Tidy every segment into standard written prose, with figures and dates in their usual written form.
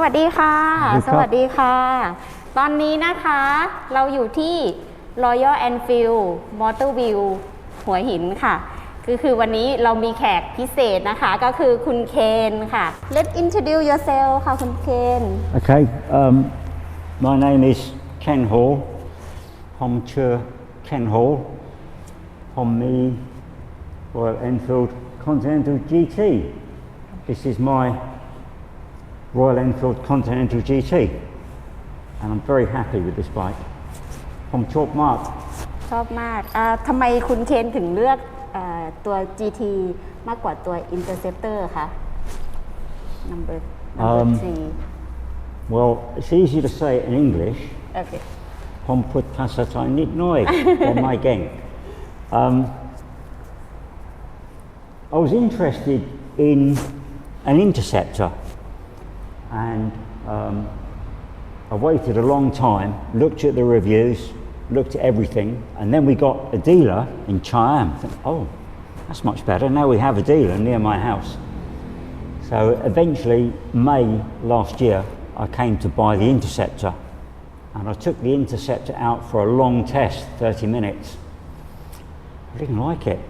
วัสดีค่ะสวัสดีค่ะตอนนี้นะคะเราอยู่ที่ Royal Enfield Motor View หัวหินค่ะคือวันนี้เรามีแขกพิเศษนะคะก็คือคุณเคนค่ะ Let's introduce yourself ค่ะคุณเคน Okay, my name is Ken Hall. I'm Ken Hall. I'm the Royal Enfield Continental GT. This is my Royal Enfield Continental GT, and I'm very happy with this bike. ผมชอบมากทำไมคุณเคนถึงเลือกตัว GT มากกว่าตัว Interceptor คะ number 3 Well, it's easy to say it in English. Okay. ผมพูดภาษาไทยนิดหน่อย แต่ไม่เก่ง I was interested in an Interceptor, and I waited a long time, looked at the reviews, looked at everything, and then we got a dealer in Cheyenne. I thought, oh, that's much better. Now we have a dealer near my house. So eventually, May last year, I came to buy the Interceptor, and I took the Interceptor out for a long test, 30 minutes. I didn't like it.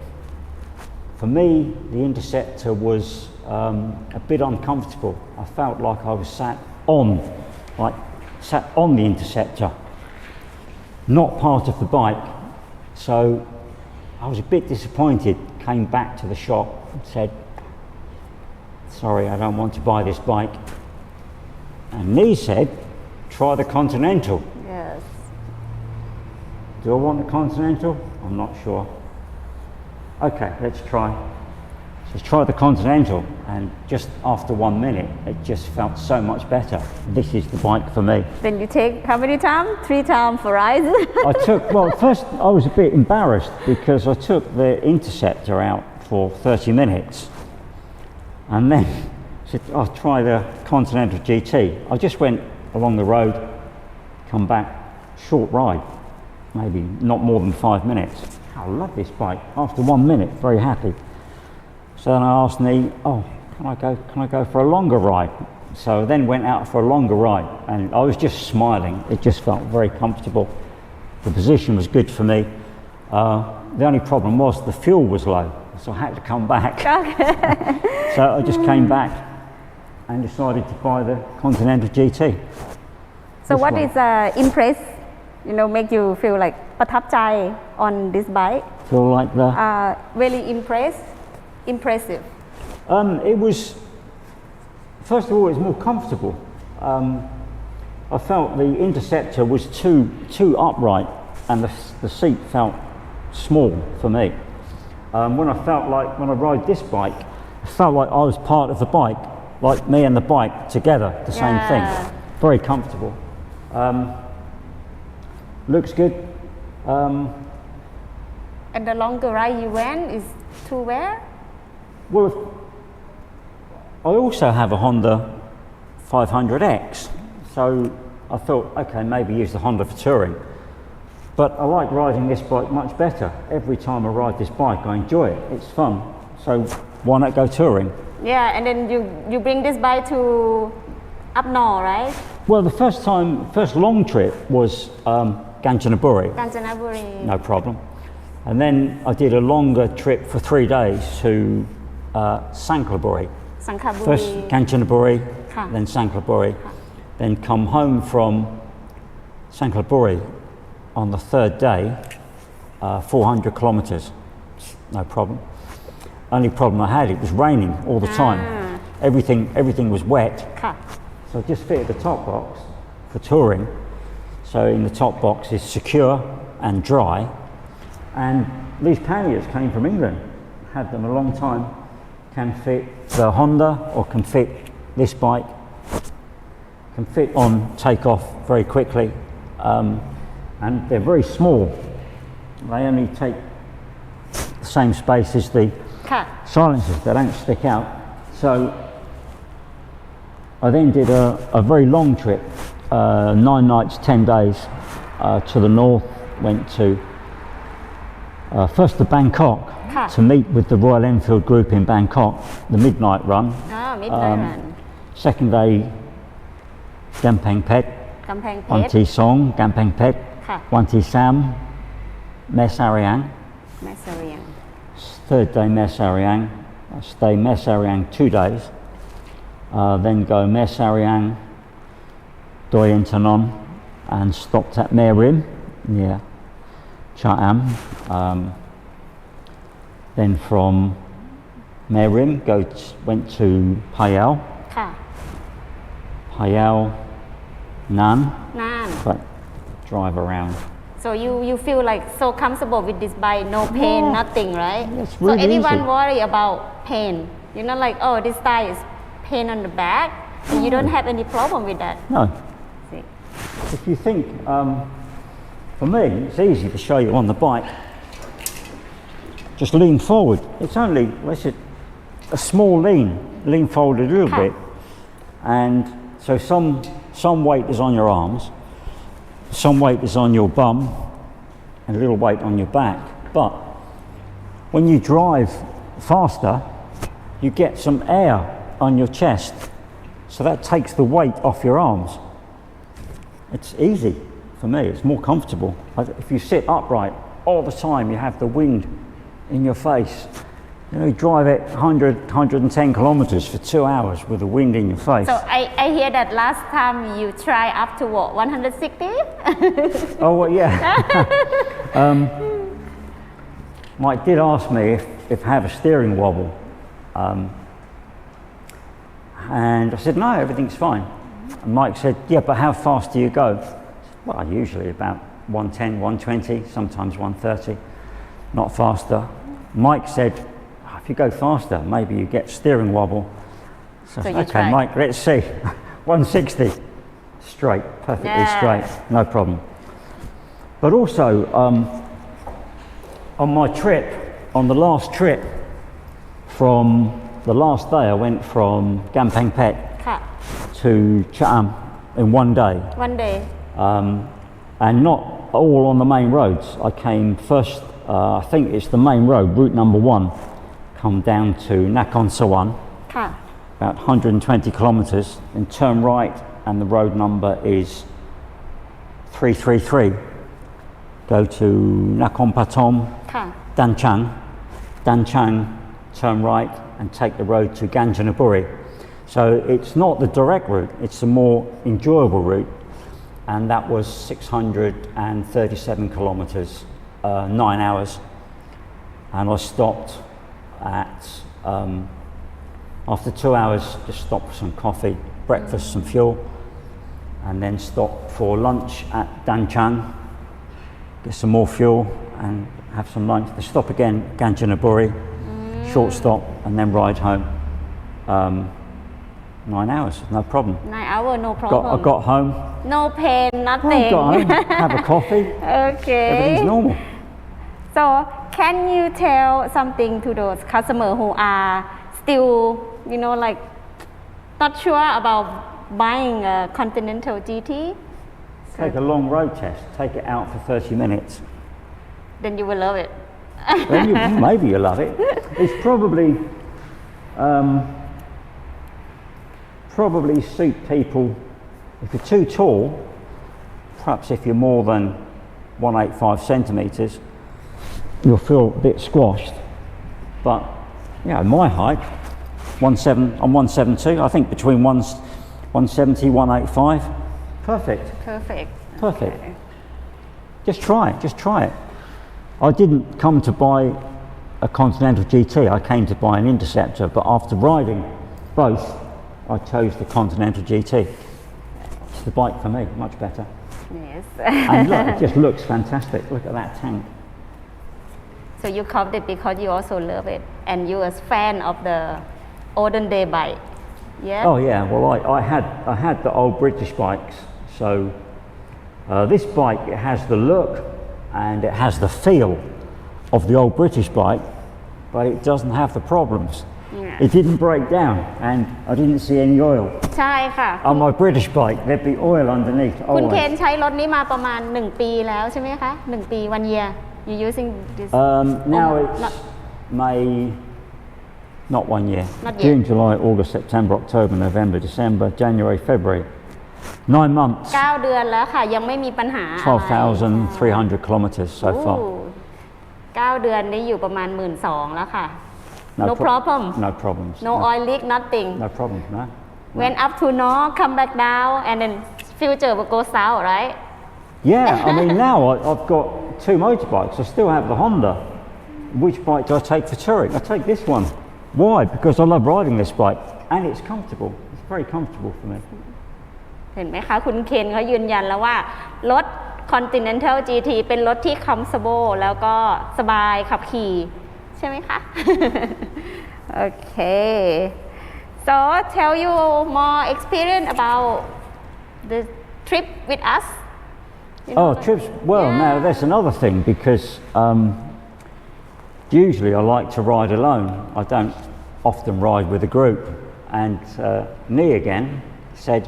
For me, the Interceptor was a bit uncomfortable. I felt like I was sat on the Interceptor, not part of the bike. So I was a bit disappointed, came back to the shop and said, sorry, I don't want to buy this bike. And Nee said, try the Continental. Yes. Do I want the Continental? I'm not sure. Okay, let's try. So try the Continental, and just after 1 minute, it just felt so much better. This is the bike for me. Then you take how many times? 3 times for rides? First I was a bit embarrassed because I took the Interceptor out for 30 minutes, and then said, I'll try the Continental GT. I just went along the road, come back, short ride, maybe not more than 5 minutes. I love this bike. After 1 minute, very happy. So then I asked Nee, can I go for a longer ride? So I then went out for a longer ride, and I was just smiling. It just felt very comfortable. The position was good for me. The only problem was the fuel was low, so I had to come back. Okay. So I just came back and decided to buy the Continental GT. So what is make you feel like ประทับใจ on this bike? Feel like the really impressive. It was, first of all, it was more comfortable. I felt the Interceptor was too upright, and the seat felt small for me. When I ride this bike, I felt like I was part of the bike, like me and the bike together, the same thing. Very comfortable. Looks good. And the longer ride you went is to where? Well, I also have a Honda 500X, so I thought, okay, maybe use the Honda for touring. But I like riding this bike much better. Every time I ride this bike, I enjoy it. It's fun. So why not go touring? Yeah, and then you bring this bike to up north, right? Well, the first long trip was Kanchanaburi. No problem. And then I did a longer trip for 3 days to Sanklaburi. First Kanchanaburi, then Sanklaburi. Then come home from Sanklaburi on the 3rd day, 400 kilometers. No problem. Only problem I had, it was raining all the time. Everything was wet. So I just fitted the top box for touring. So in the top box is secure and dry. And these panniers came from England. Had them a long time. Can fit the Honda or can fit this bike. Can fit on takeoff very quickly. And they're very small. They only take the same space as the silencers. They don't stick out. So I then did a very long trip, 9 nights, 10 days to the north. Went to first to Bangkok to meet with the Royal Enfield group in Bangkok, the midnight run. Midnight run. Second day กำแพงเพชร กำแพงเพ วัน ชร ที่สองกำแพงเพชร ค่ะ วันที่สามแม่สารียง แม่เสรียง third day แม่สารียง stay แม่สารียง 2 days then go แม่สารียงดอยอินทนนท์ and stopped at แม่ริม near Chatham then from แม่ริม went to Payal ค่ะ Payal Nan น่าน but drive around so you feel like so comfortable with this bike no pain Yeah. nothing right It's so really everyone easy. worry about pain you're not like oh this tire is pain on the back and you don't have any problem with that no See. if you think for me it's easy to show you on the bike just lean forward it's only what's it a small lean forward a little Okay. bit and so some weight is on your arms some weight is on your bum and a little weight on your back but when you drive faster you get some air on your chest so that takes the weight off your arms it's easy for me it's more comfortable if you sit upright all the time you have the wind in your face you know you drive it 110 kilometers for 2 hours with the wind in your face so I hear that last time you try up to what 160 oh well, yeah Mike did ask me if I have a steering wobble and I said no everything's fine and Mike said yeah but how fast do you go well usually about 110 120 sometimes 130 not faster Mike said if you go faster maybe you get steering wobble so you okay tried. Mike let's see 160 straight perfectly Yeah. straight no problem but also on my trip on the last trip from the last day I went from Gampang Pet ค่ะ to Chatham in 1 day one day and not all on the main roads I came first I think it's the main road route number 1 come down to Nakhon Sawan ค่ะ about 120 kilometers and turn right and the road number is 333 go to Nakhon Pathom ค่ะ Danchang turn right and take the road to Kanchanaburi so it's not the direct route it's a more enjoyable route and that was 637 kilometers 9 hours and I stopped at after 2 hours just stopped for some coffee breakfast some fuel and then stopped for lunch at Danchang get some more fuel and have some lunch to stop again Kanchanaburi short stop and then ride home 9 hours no problem 9 hour no problem I got home no pain nothing got home have a coffee okay everything's normal so can you tell something to those customers who are still you know like not sure about buying a Continental GT take a long road test take it out for 30 minutes then you will love it then maybe you'll love it it's probably suit people if you're too tall perhaps if you're more than 185 centimeters you'll feel a bit squashed but yeah my height I'm 172 I think between 170 185 perfect perfect just try it I didn't come to buy a Continental GT I came to buy an Interceptor but after riding both I chose the Continental GT it's the bike for me much better yes and look, it just looks fantastic look at that tank so you covered it because you also love it and you're a fan of the olden day bike yeah oh yeah well I had the old British bikes so this bike it has the look and it has the feel of the old British bike but it doesn't have the problems Yeah. it didn't break down and I didn't see any oil ใช่ค่ะ on my British bike there'd be oil underneath คุณเคน always ใช้รถนี้มาประมาณ1ปีแล้วใช่ไหมคะ1ปี 1 year you using this now Oh, it's not- May not 1 year Not yet. June July August September October November December January February 9 months. 9 เดือนแล้วค่ะยังไม่มีปัญหาอะไร 12,300 kilometers so far. 9 เดือนนี้อยู่ประมาณ 12,000 แล้วค่ะ no pro- problem No problems. no oil leak nothing No problems, no. went up to north come back down and then future will go south right Yeah, I mean now I've got 2 motorbikes. I still have the Honda. Which bike do I take for touring? I take this one. Why? Because I love riding this bike and it's comfortable. It's very comfortable for me. เห็นไหมคะคุณเคนเขายืนยันแล้วว่ารถ Continental GT เป็นรถที่ comfortable แล้วก็สบายขับขี่ใช่ไหมคะ โอเค so tell you more experience about the trip with us Oh, trips. Well, Yeah. now that's another thing because usually I like to ride alone. I don't often ride with a group. And Nee again said,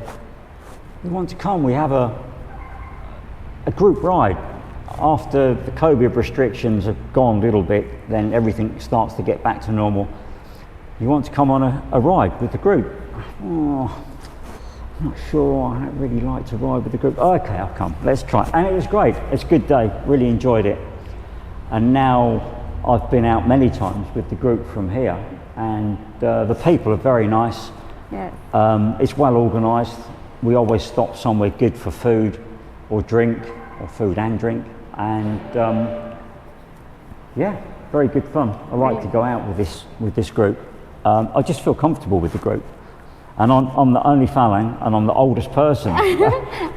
"You want to come? We have a group ride. After the COVID restrictions have gone a little bit, then everything starts to get back to normal. You want to come on a ride with the group?" Oh, I'm not sure. I really like to ride with the group. Oh, okay, I'll come. Let's try. And it was great. It's a good day. Really enjoyed it. And now I've been out many times with the group from here, and the people are very nice. yeah. It's well organised. We always stop somewhere good for food or drink, or food and drink. And yeah, very good fun. I like to go out with this group. I just feel comfortable with the group. And I'm the only Falang, and I'm the oldest person.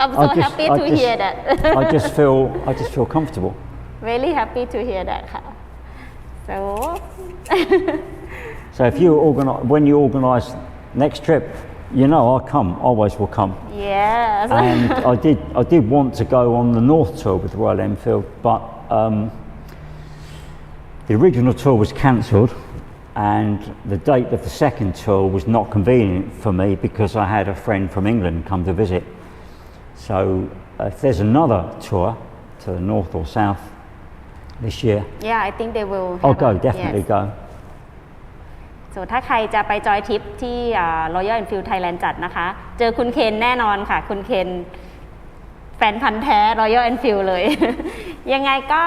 I'm so happy to hear that I just feel comfortable. really happy to hear that ค่ะ so So if you when you organise next trip, you know I'll come. Always will come. yes And I did want to go on the North Tour with Royal Enfield, but the original tour was cancelled, and the date of the second tour was not convenient for me because I had a friend from England come to visit. So if there's another tour to the north or south this year, yeah I think they will I'll have go, a- definitely yes. go. so ถ้าใครจะไปจอยทริปที่ Royal Enfield Thailand จัดนะคะ เจอคุณเคนแน่นอนค่ะ คุณเคนแฟนพันธ์แท้ Royal Enfield เลย ยังไงก็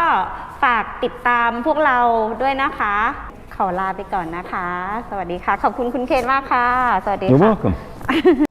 ฝากติดตามพวกเราด้วยนะคะ ขอลาไปก่อนนะคะ สวัสดีค่ะ ขอบคุณคุณเคนมากค่ะ สวัสดี You're ค่ะ welcome.